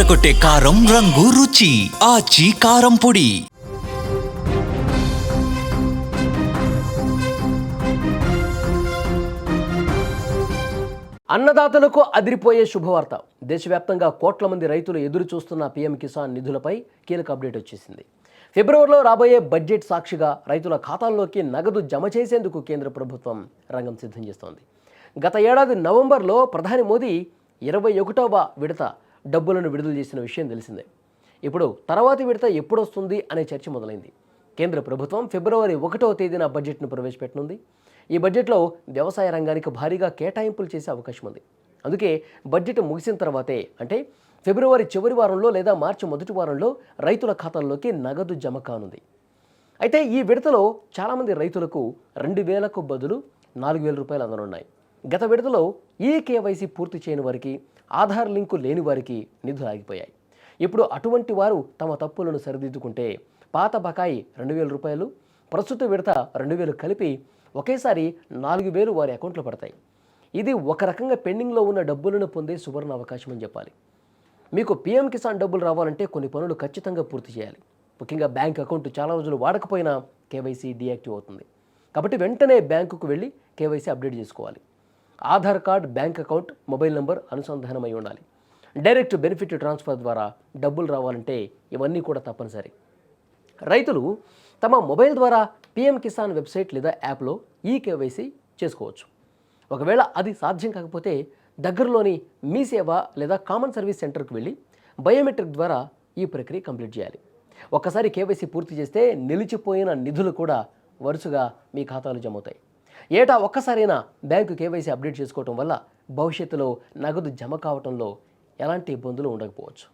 అదరకొట్టే కారం రంగు రుచి ఆచి కారం పొడి. అన్నదాతలకు అదిరిపోయే శుభవార్త. దేశవ్యాప్తంగా కోట్ల మంది రైతులు ఎదురు చూస్తున్న పీఎం కిసాన్ నిధులపై కీలక అప్డేట్ వచ్చేసింది. ఫిబ్రవరిలో రాబోయే బడ్జెట్ సాక్షిగా రైతుల ఖాతాల్లోకి నగదు జమ చేసేందుకు కేంద్ర ప్రభుత్వం రంగం సిద్ధం చేస్తోంది. గత ఏడాది నవంబర్లో ప్రధాని మోదీ 21వ విడత డబ్బులను విడుదల చేసిన విషయం తెలిసిందే. ఇప్పుడు తర్వాతి విడత ఎప్పుడొస్తుంది అనే చర్చ మొదలైంది. కేంద్ర ప్రభుత్వం ఫిబ్రవరి 1వ తేదీన బడ్జెట్ను ప్రవేశపెట్టనుంది. ఈ బడ్జెట్లో వ్యవసాయ రంగానికి భారీగా కేటాయింపులు చేసే అవకాశం ఉంది. అందుకే బడ్జెట్ ముగిసిన తర్వాతే, అంటే ఫిబ్రవరి చివరి వారంలో లేదా మార్చి మొదటి వారంలో రైతుల ఖాతాల్లోకి నగదు జమ కానుంది. అయితే ఈ విడతలో చాలామంది రైతులకు 2,000కు బదులు 4,000 రూపాయలు అందనున్నాయి. గత విడతలో కేవైసీ పూర్తి చేయని వారికి, ఆధార్ లింకు లేని వారికి నిధులు ఆగిపోయాయి. ఇప్పుడు అటువంటి వారు తమ తప్పులను సరిదిద్దుకుంటే పాత బకాయి 2,000 రూపాయలు, ప్రస్తుత విడత 2,000 కలిపి ఒకేసారి 4,000 వారి అకౌంట్లో పడతాయి. ఇది ఒక రకంగా పెండింగ్లో ఉన్న డబ్బులను పొందే సువర్ణ అవకాశం అని చెప్పాలి. మీకు పీఎం కిసాన్ డబ్బులు రావాలంటే కొన్ని పనులు ఖచ్చితంగా పూర్తి చేయాలి. ముఖ్యంగా బ్యాంక్ అకౌంట్ చాలా రోజులు వాడకపోయినా కేవైసీ డీయాక్టివ్ అవుతుంది. కాబట్టి వెంటనే బ్యాంకుకు వెళ్ళి కేవైసీ అప్డేట్ చేసుకోవాలి. Aadhaar card, bank account, mobile number అనుసంధానమై ఉండాలి. డైరెక్ట్ బెనిఫిట్ ట్రాన్స్ఫర్ ద్వారా డబ్బులు రావాలంటే ఇవన్నీ కూడా తప్పనిసరి. రైతులు తమ మొబైల్ ద్వారా పీఎం కిసాన్ వెబ్సైట్ లేదా యాప్లో కేవైసీ చేసుకోవచ్చు. ఒకవేళ అది సాధ్యం కాకపోతే దగ్గరలోని మీ సేవ లేదా కామన్ సర్వీస్ సెంటర్కి వెళ్ళి బయోమెట్రిక్ ద్వారా ఈ ప్రక్రియ కంప్లీట్ చేయాలి. ఒక్కసారి కేవైసీ పూర్తి చేస్తే నిలిచిపోయిన నిధులు కూడా వరుసగా మీ ఖాతాలో జమ అవుతాయి. ఏటా ఒక్కసారైనా బ్యాంకు కేవైసీ అప్డేట్ చేసుకోవటం వల్ల భవిష్యత్తులో నగదు జమ కావటంలో ఎలాంటి ఇబ్బందులు ఉండకపోవచ్చు.